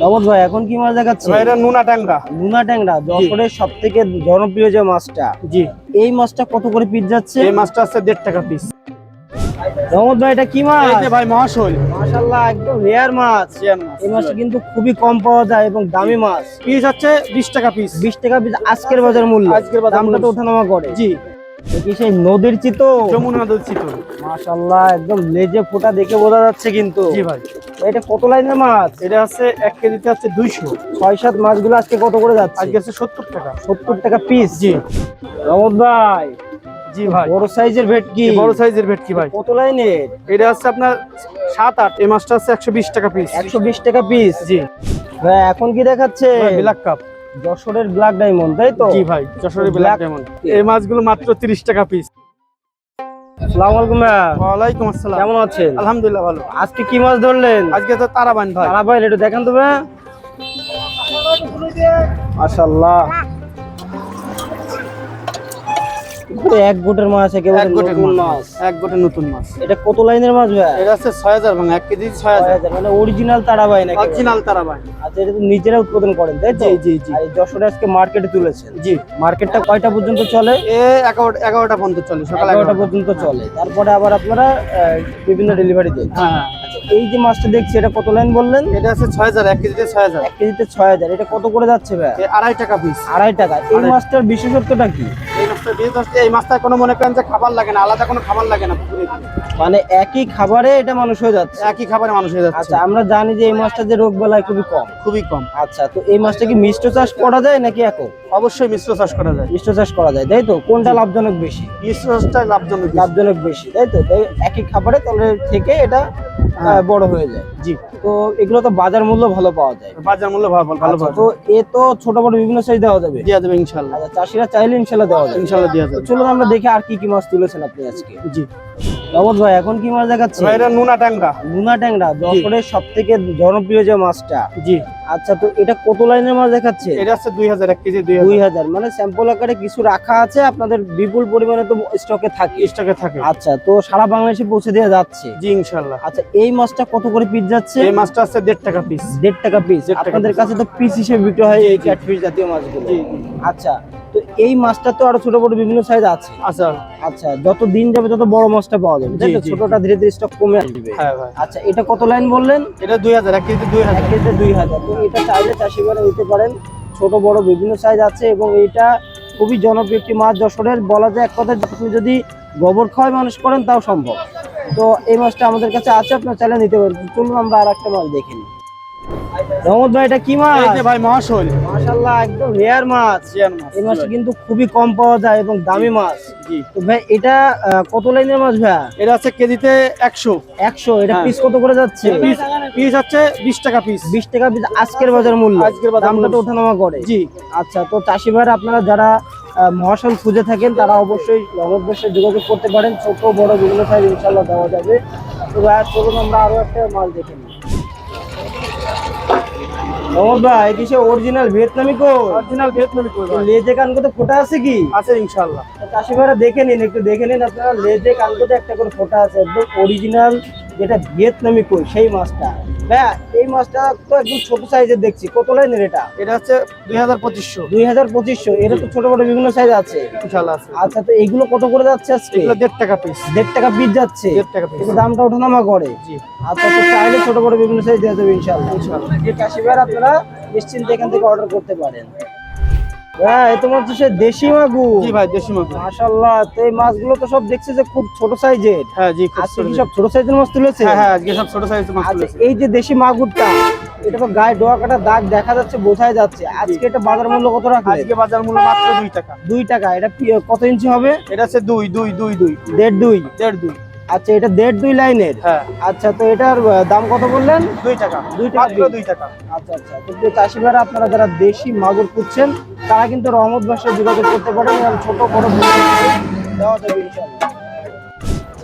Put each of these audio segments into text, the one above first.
রহমত ভাই এখন কি মাছ দেখাচ্ছে? ভাই এটা নোনা ট্যাংরা। নোনা ট্যাংরা যশোরের সবথেকে জনপ্রিয় যে মাছটা। জি। এই মাছটা কত করে পিস যাচ্ছে? এই মাছটা আছে 1.5 টাকা পিস। রহমত ভাই এটা কি মাছ? এই যে ভাই মহাশোল। মাশাআল্লাহ একদম রেয়ার মাছ। এই মাছটা কিন্তু খুবই কম পাওয়া যায় এবং দামি মাছ। পিস হচ্ছে 20 টাকা পিস। 20 টাকা পিস আজকের বাজার মূল্য। আজকের বাজার দামটা তো ওঠানামা করে। জি। কি সেই নদীর চিতল? যমুনা নদীর চিতল। মাশাআল্লাহ একদম লেজে ফোঁটা দেখে বোঝা যাচ্ছে কিন্তু। জি ভাই। এটা কত লাইনের মাছ? এটা আছে 1 কেজিতে আছে 200। 6-7 মাছগুলো আজকে কত করে যাচ্ছে? আজকে আছে 70 টাকা। 70 টাকা পিস। জি। রহমত ভাই জি ভাই। বড় সাইজের ভেটকি। বড় সাইজের ভেটকি ভাই। কত লাইনের? এটা আছে আপনার 7-8। এই মাছটা আছে 120 টাকা পিস। 120 টাকা পিস। জি ভাই এখন কি দেখাচ্ছে? Black cup. যশোরের ব্ল্যাক ডায়মন্ড তাই তো? জি ভাই যশোরের ব্ল্যাক ডায়মন্ড। এই মাছগুলো মাত্র 30 টাকা পিস। আসসালামু আলাইকুম ভাই। ওয়ালাইকুম আসসালাম। কেমন আছেন? আলহামদুলিল্লাহ ভালো। আজকে কি মাছ ধরলেন? আজকে তো তারাবান ভাই। ভাই একটু দেখান তো ভাই। মাশাআল্লাহ এক গোটের মাছ একেবারে এক গোটের নতুন মাছ। এক গোটের নতুন মাছ। এটা কত লাইনের মাছ ভাই? এটা আছে 6000 ভাঙা 1 কেজি 6000। মানে অরিজিনাল তারাবাই নাকি? অরিজিনাল তারাবান। আচ্ছা এটা তো নিজেরা উৎপাদন করেন তাই তো? জি জি জি। আর এই যশোরে আজকে মার্কেটে তুলেছেন। জি। মার্কেটটা কয়টা পর্যন্ত চলে? 11টা পর্যন্ত চলে, সকাল 11টা পর্যন্ত চলে। তারপরে আবার আপনারা বিভিন্ন ডেলিভারি দেন। হ্যাঁ। আচ্ছা এই যে মাছটা দেখছি এটা কত লাইন বললেন? এটা আছে 6000 1 কেজিতে 6000। 1 কেজিতে 6000। এটা কত করে যাচ্ছে ভাই? 2.5 টাকা পিস। 2.5 টাকা। এই মাছটার বিশেষত্বটা কি? এই মাছটা কোনো মনে করেন যে খাবার লাগে না, আলাদা কোনো খাবার লাগে না পুকুরে। মানে একই খাবারে এটা মানুষ হয়ে যাচ্ছে। একই খাবারে মানুষ হয়ে যাচ্ছে। আচ্ছা আমরা জানি যে এই মাছটা যে রোগ বালাই খুবই কম। খুবই কম। আচ্ছা তো এই মাছটা কি মিশ্র চাষ করা যায় নাকি একক? অবশ্যই মিশ্র চাষ করা যায়। মিশ্র চাষ করা যায় তাই তো? কোনটা লাভজনক বেশি? মিশ্র চাষটাই লাভজনক। লাভজনক বেশি তাই তো? তাই একই খাবারে তাহলে থেকে এটা বড় হয়ে যায়। জি। তো এগুলো তো বাজার মূল্য ভালো পাওয়া যায়। বাজার মূল্য ভালো ভালো আচ্ছা, পাওয়া তো এ তো ছোট বড় বিভিন্ন সাইজ দেওয়া যাবে। দেওয়া যাবে ইনশাআল্লাহ। আচ্ছা চাষিরা চাইলে ইনশাআল্লাহ দেওয়া যাবে। ইনশাআল্লাহ দেওয়া যাবে। চলুন আমরা দেখি আর কি কি মাছ তুলেছেন আপনি আজকে। জি। রহমত ভাই এখন কি মাছ দেখাচ্ছে? ভাই এটা নোনা ট্যাংরা। নোনা ট্যাংরা যশোরের সবথেকে জনপ্রিয় যে মাছটা। জি। আচ্ছা তো এটা কত লাইনের মাছ দেখাচ্ছে? এটা আছে 2000 1 কেজি 2000। 2000 মানে স্যাম্পল আকারে কিছু রাখা আছে, আপনাদের বিপুল পরিমাণে তো স্টকে থাকে। স্টকে থাকে। আচ্ছা তো সারা বাংলাদেশে পৌঁছে দেওয়া যাচ্ছে। জি ইনশাআল্লাহ। আচ্ছা এই মাছটা কত করে পিস যাচ্ছে? এই মাছটা আছে 1.5 টাকা পিস। 1.5 টাকা পিস। 1.5 টাকা আপনাদের পিস। কাছে তো পিস হিসেবে বিক্রি হয় এই ক্যাটফিশ জাতীয় মাছগুলো। জি। আচ্ছা তো এই মাছটা তো আরো ছোট বড় বিভিন্ন সাইজ আছে। আচ্ছা। আচ্ছা যত দিন যাবে তত বড় মাছটা পাওয়া যাবে তাই তো? জি, জি। ছোটটা ধীরে ধীরে স্টক কমে আসবে। হ্যাঁ ভাই। আচ্ছা এটা কত লাইন বললেন? এটা 2000 1 কেজি 2000। 1 কেজিতে 2000। তো এটা চাইলে চাষিবারা নিতে পারেন। ছোট বড় বিভিন্ন সাইজ আছে এবং এটা খুবই জনপ্রিয় একটি মাছ যশোরের। বলা যায় এক কথা আপনি যদি গোবর খাওয়ায় মানুষ করেন তাও সম্ভব। তো এই মাছটা আমাদের কাছে আছে, আপনার চাইলে নিতে পারেন। চলুন আমরা আর একটা মাছ দেখে নিই। রহমত ভাই এটা কি মাছ? এই যে ভাই মহাশোল। মাশাআল্লাহ একদম রেয়ার মাছ। এই মাছটা কিন্তু খুবই কম পাওয়া যায় এবং দামি মাছ। জি। তো ভাই এটা কত লাইনের মাছ ভাই? এটা আছে কেজিতে 100। 100। এটা হ্যাঁ। পিস কত করে যাচ্ছে? পিস হচ্ছে 20 টাকা পিস। 20 টাকা পিস আজকের বাজার মূল্য। আজকের বাজার দামটা তো মূল্য। ওঠানামা করে। জি। আচ্ছা তো চাষি ভাইরা আপনারা যারা মহাশোল খুঁজে থাকেন তারা অবশ্যই রহমত ভাইয়ের সাথে যোগাযোগ করতে পারেন। ছোট বড় বিভিন্ন সাইজ ইনশাআল্লাহ দেওয়া যাবে। তো ভাই চলুন আমরা আরো একটা মাছ দেখে নিই। রহমত ভাই কি সে অরিজিনাল ভিয়েতনামি কই? অরিজিনাল ভিয়েতনামি কই ভাই। লেজে কানকোতে ফোঁটা আছে কি? আছে ইনশাআল্লাহ। চাষি ভাইরা দেখে নিন, একটু দেখে নিন আপনারা। লেজে কানকোতে একটা করে ফোঁটা আছে, একদম অরিজিনাল যেটা ভিয়েতনামি কই সেই মাছটা। ভাইয়া এই মাছটা তো একদম ছোট সাইজের দেখছি, কত লাইনের এটা? এটা হচ্ছে 2500। 2500। এটা তো ছোট বড় বিভিন্ন সাইজ আছে ইনশাআল্লাহ আছে। আচ্ছা তো এগুলো কত করে যাচ্ছে আজকে? এগুলো 1.5 টাকা পিস। 1.5 টাকা পিস যাচ্ছে। 1.5 টাকা পিস। কিন্তু দামটা ওঠানামা করে। জি। আচ্ছা তো চাইলে ছোট বড় বিভিন্ন সাইজ দেওয়া যাবে ইনশাআল্লাহ। এই চাষি ভাইরা আপনারা নিশ্চিন্তে এখান থেকে অর্ডার করতে পারেন। হ্যাঁ এই তোমার তো সে দেশি মাগুর। জি ভাই দেশি মাগুর। মাশাআল্লাহ। তো এই মাছগুলো তো সব দেখছি যে খুব ছোট সাইজের। হ্যাঁ জি খুব আজকে ছোট। কি সব ছোট সাইজের মাছ তুলেছে? হ্যাঁ হ্যাঁ আজকে সব ছোট সাইজের মাছ আচ্ছা তুলেছে। এই যে দেশি মাগুরটা, এটা তো গায়ে ডোয়া কাটা দাগ দেখা যাচ্ছে, বোঝাই যাচ্ছে। আজকে এটা বাজার মূল্য কত রাখলে? আজকে বাজার মূল্য মাত্র 2 টাকা। 2 টাকা। এটা কত ইঞ্চি হবে? এটা আছে 2 2 2 2 1.5 1.5 আচ্ছা এটা 1.5 লাইনের। হ্যাঁ। আচ্ছা তো এটার দাম কত বললেন? 2 টাকা। 2 টাকা মাত্র 2 টাকা। আচ্ছা আচ্ছা। তো চাষি ভাইরা আপনারা যারা দেশি মাগুর খুঁজছেন তারা কিন্তু রহমত ভাইয়ের সাথে যোগাযোগ করতে পারেন এবং ছোট বড় দেওয়া যাবে ইনশাআল্লাহ।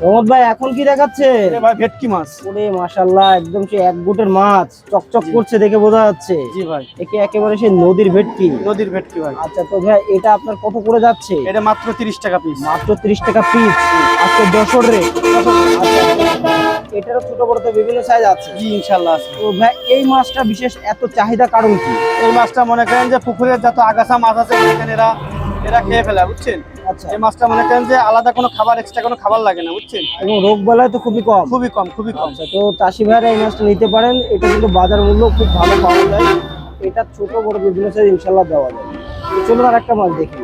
রহমত ভাই এখন কি দেখাচ্ছে? এটা ভাই ভেটকি মাছ। ওরে মাশাআল্লাহ, একদম সেই এক গুটের মাছ, চকচক করছে দেখে বোঝা যাচ্ছে। জি ভাই, একে একেবারে সেই নদীর ভেটকি। নদীর ভেটকি ভাই। আচ্ছা, তো ভাই এটা আপনার কত করে যাচ্ছে? এটা মাত্র 30 টাকা পিস। মাত্র 30 টাকা পিস। আজকে যশোর রে। এটারও ছোট বড় তো বিভিন্ন সাইজ আছে। জি ইনশাআল্লাহ আছে। তো ভাই এই মাছটা বিশেষ এত চাহিদা কারণ কি? এই মাছটা মনে করেন যে পুকুরের যত আগাছা মাছ আছে এখানে এরা খেয়ে ফেলে, বুঝছেন। আচ্ছা, এই মাছটা মনে করেন যে আলাদা কোনো খাবার, এক্সট্রা কোনো খাবার লাগে না, বুঝছেন। এবং রোগ বালাই তো খুবই কম। খুবই কম, খুবই কম। আচ্ছা, তো চাষি ভাইরা এই মাছটা নিতে পারেন। এটা কিন্তু বাজার মূল্য খুব ভালো পাওয়া যায়। এটা ছোট বড় বিভিন্ন সাইজ ইনশাআল্লাহ দেওয়া যায়। তো চলুন আর একটা মাছ দেখি।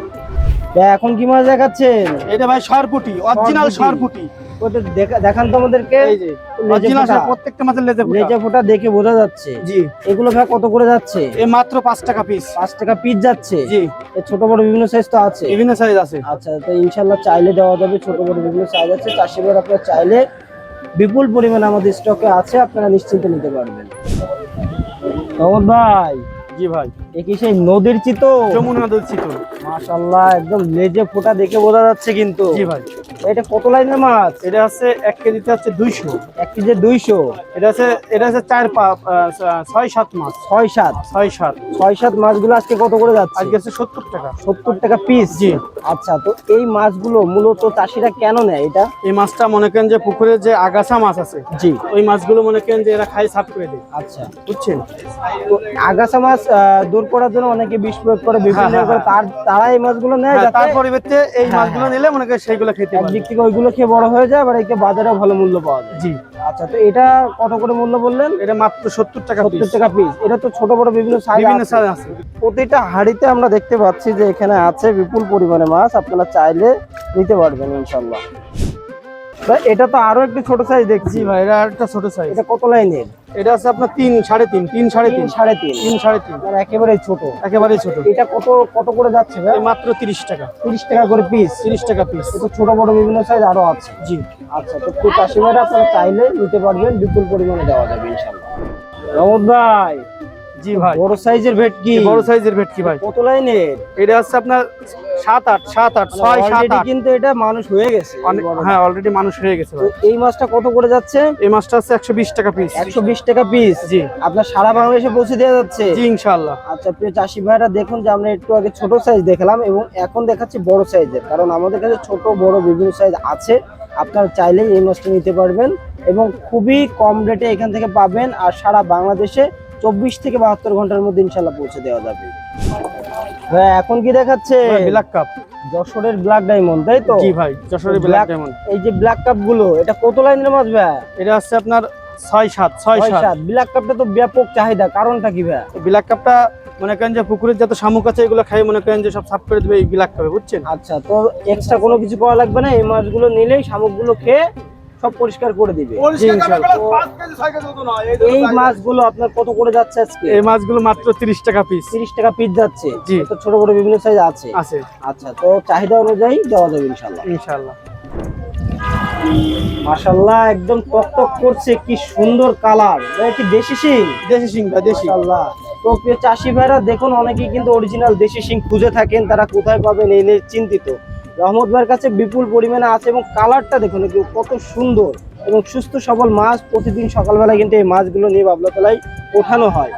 ভাই এখন কি মাছ দেখাচ্ছেন? এটা ভাই সরপুটি, অরিজিনাল সরপুটি। ওটা দেখান তো আমাদেরকে। এই যে অরিজিনাল, প্রত্যেকটা মাছের লেজে ফোঁটা দেখে বোঝা যাচ্ছে। জি। এগুলো ভাই কত করে যাচ্ছে? এই মাত্র 5 টাকা পিস। 5 টাকা পিস যাচ্ছে। জি। এই ছোট বড় বিভিন্ন সাইজ তো আছে। বিভিন্ন সাইজ আছে। আচ্ছা, তো ইনশাআল্লাহ চাইলে দেওয়া যাবে। ছোট বড় বিভিন্ন সাইজ আছে। চাষি ভাইরা আপনারা চাইলে বিপুল পরিমাণে আমাদের স্টকে আছে, আপনারা নিশ্চিন্তে নিতে পারবেন। রহমত ভাই, জি ভাই, এ কি সেই নদীর চিতো? যমুনা নদীর চিতল। মাশাআল্লাহ, একদম লেজে ফোঁটা দেখে বোঝা যাচ্ছে কিন্তু। জি ভাই। এটা কত লাইনের মাছ? এটা আছে 1 কেজিতে আছে 200। 1 কেজি 200। এটা আছে 6-7 মাছ। 6-7 6-7 মাছগুলো আজকে কত করে যাচ্ছে? আজকে আছে 70 টাকা। 70 টাকা পিস। জি। আচ্ছা, তো এই মাছগুলো মূলত চাষিরা কেন নেয় এটা? এই মাছটা মনে করেন যে পুকুরে যে আগাছা মাছ আছে, জি, ওই মাছগুলো মনে করেন যে এরা খাই সাফ করে দেয়। আচ্ছা, বুঝছেন। তো আগাছা মাছ দূর করার জন্য অনেকে বিষ প্রয়োগ করে, বিভিন্ন করে, তারা এই মাছগুলো নেয় যাতে তার পরিবর্তে এই মাছগুলো নিলে মনে করেন সেইগুলো খেতে পারে। একদিক থেকে ওইগুলো খেয়ে বড় হয়ে যায়, আবার একে বাজারেও ভালো মূল্য পাওয়া যায়। জি। আচ্ছা, তো এটা কত করে মূল্য বললেন? এটা মাত্র 70 টাকা পিস। 70 টাকা পিস। এটা তো ছোট বড় বিভিন্ন সাইজ আছে। প্রতিটা হাঁড়িতে আমরা দেখতে পাচ্ছি যে এখানে আছে বিপুল পরিমাণে মাছ, আপনারা চাইলে নিতে পারবেন ইনশাআল্লাহ। ভাই এটা তো আরো একটু ছোট সাইজ দেখছি। জি ভাই, এটা আরেকটা ছোট সাইজ। এটা কত লাইনের? এটা আছে আপনার 3, 3.5, 3, 3.5, 3.5 মানে একেবারেই ছোট। একেবারেই ছোট। এটা কত করে যাচ্ছে ভাই? এই মাত্র 30 টাকা। 30 টাকা করে পিস। 30 টাকা পিস। এটা ছোট বড় বিভিন্ন সাইজ আরো আছে। জি। আচ্ছা, তো খুব চাষি ভাইরা আপনারা চাইলে নিতে পারবেন, বিপুল পরিমাণে দেওয়া যাবে ইনশাআল্লাহ। রহমত ভাই, জি ভাই, বড় সাইজের ভেটকি। বড় সাইজের ভেটকি ভাই। কত লাইনের? এটা আছে আপনার 7-8, 6, 7, 8। কিন্তু এটা মানুষ হয়ে গেছে। হ্যাঁ, অলরেডি মানুষ হয়ে গেছে তো ভাই। এই মাছটা কত করে যাচ্ছে? এই মাছটা আছে 120 টাকা পিস। 120 টাকা পিস। জি। আপনার সারা বাংলাদেশে পৌঁছে দেওয়া যাচ্ছে? জি ইনশাআল্লাহ। আচ্ছা, প্রিয় চাষি ভাইরা দেখুন যে আমরা একটু আগে ছোট সাইজ দেখলাম এবং এখন দেখাচ্ছি বড় সাইজের, কারণ আমাদের কাছে ছোট বড় বিভিন্ন সাইজ আছে। আপনারা চাইলেই এই মাছটা নিতে পারবেন এবং খুবই কম রেটে এখান থেকে পাবেন। আর সারা বাংলাদেশে 24 থেকে 72 ঘন্টার মধ্যে ইনশাআল্লাহ পৌঁছে দেওয়া যাবে। ভাই এখন কি দেখাচ্ছে? Black cup. যশোরের ব্ল্যাক ডায়মন্ড, তাই তো? জি ভাই, যশোরের ব্ল্যাক ডায়মন্ড। এই যে ব্ল্যাক কাপ গুলো, এটা কত লাইনের মাছ ভাই? এটা আছে আপনার 6-7। ব্ল্যাক কাপটা তো ব্যাপক চাহিদা, কারণটা কি ভাই? ব্ল্যাক কাপটা মনে করেন যে পুকুরের যত শামুক আছে এগুলো খাই মনে করেন যে সব সাফ করে দেবে এই ব্ল্যাক কাপে, বুঝছেন। আচ্ছা, তো এক্সট্রা কোনো কিছু করা লাগবে না, এই মাছগুলো নিলেই শামুকগুলো খেয়ে সব পরিষ্কার করে দিবে। জি ইনশাআল্লাহ। এই মাছগুলো আপনার কত করে যাচ্ছে আজকে? এই মাছগুলো মাত্র 30 টাকা পিস। 30 টাকা পিস যাচ্ছে। জি। তো ছোট বড় বিভিন্ন সাইজ আছে। আছে। আচ্ছা, তো চাহিদা অনুযায়ী দেওয়া যাবে ইনশাআল্লাহ। ইনশাআল্লাহ। মাশাআল্লাহ, একদম টকটক করছে, কি সুন্দর কালার। এটা কি দেশি শিং? দেশি শিং বা দেশি। মাশাআল্লাহ। তো প্রিয় চাষি ভাইরা দেখুন, অনেকেই কিন্তু অরিজিনাল দেশি শিং খুঁজে থাকেন, তারা কোথায় পাবেন এই নিয়ে চিন্তিত। রহমত ভাইয়ের কাছে বিপুল পরিমাণে আছে এবং কালারটা দেখুন কত সুন্দর এবং সুস্থ সবল মাছ। প্রতিদিন সকালবেলা কিন্তু এই মাছগুলো নিয়ে বাবলাতলায় ওঠানো হয়।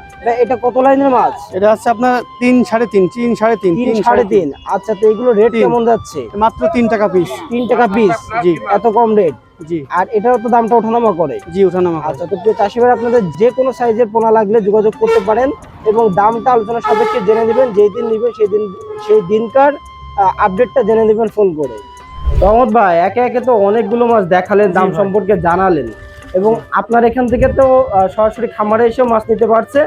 এটা কত লাইনের মাছ? এটা আছে আপনার 3, 3.5, 3.5। আচ্ছা, তো এগুলো রেট কেমন যাচ্ছে? মাত্র 3 টাকা পিস। 3 টাকা পিস। জি। এত কম রেট? জি। আর এটারও তো দামটা ওঠানামা করে? জি, ওঠানামা করে। আচ্ছা, তো প্রিয় চাষি ভাই, আপনাদের যে কোনো সাইজের পোনা লাগলে যোগাযোগ করতে পারেন এবং দামটা আলোচনা সাপেক্ষে জেনে নেবেন। যেই দিন নেবেন সেই দিনকার আপডেটটা জেনে নেবেন ফোন করে। রহমত ভাই, একে একে তো অনেকগুলো মাছ দেখালেন, দাম সম্পর্কে জানালেন এবং আপনার এখান থেকে তো সরাসরি খামারে এসে মাছ নিতে পারছে,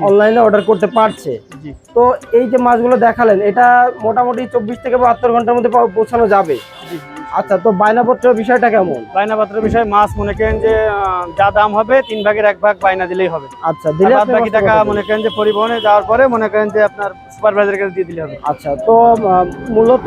অনলাইনে অর্ডার করতে পারছে। জি। তো এই যে মাছগুলো দেখালেন, এটা মোটামুটি 24 থেকে 72 ঘন্টার মধ্যে পৌঁছানো যাবে। আচ্ছা, তো বায়নাপত্রের বিষয়টা কেমন? বায়নাপত্রের বিষয় মাছ মনে করেন যে যা দাম হবে 3 ভাগের 1 ভাগ বায়না দিলেই হবে। আচ্ছা, দিলে বাদ বাকি টাকা মনে করেন যে পরিবহনে যাওয়ার পরে মনে করেন যে আপনার সুপারভাইজারের কাছে দিয়ে দিলে হবে। আচ্ছা, তো মূলত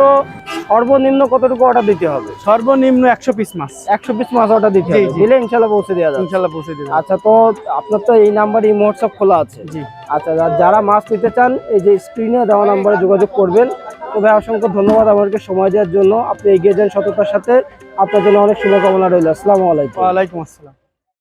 সর্বনিম্ন কতটুকু অর্ডার দিতে হবে? সর্বনিম্ন 100 পিস মাছ। 100 পিস মাছ অর্ডার দিতে হবে, দিলে ইনশাআল্লাহ পৌঁছে দেওয়া যাবে। ইনশাআল্লাহ পৌঁছে দেবে। আচ্ছা, তো আপনার তো এই নাম্বারে এই হোয়াটসঅ্যাপ খোলা আছে? জি। আচ্ছা, যারা মাছ নিতে চান এই যে স্ক্রিনে দেওয়া নাম্বারে যোগাযোগ করবেন তো ভাই অসংখ্য ধন্যবাদ আমাকে সময় দেওয়ার জন্য। আপনি এগিয়ে যান সততার সাথে, আপনার জন্য অনেক শুভকামনা রইল। আসসালামু আলাইকুম। ওয়ালাইকুম আসসালাম।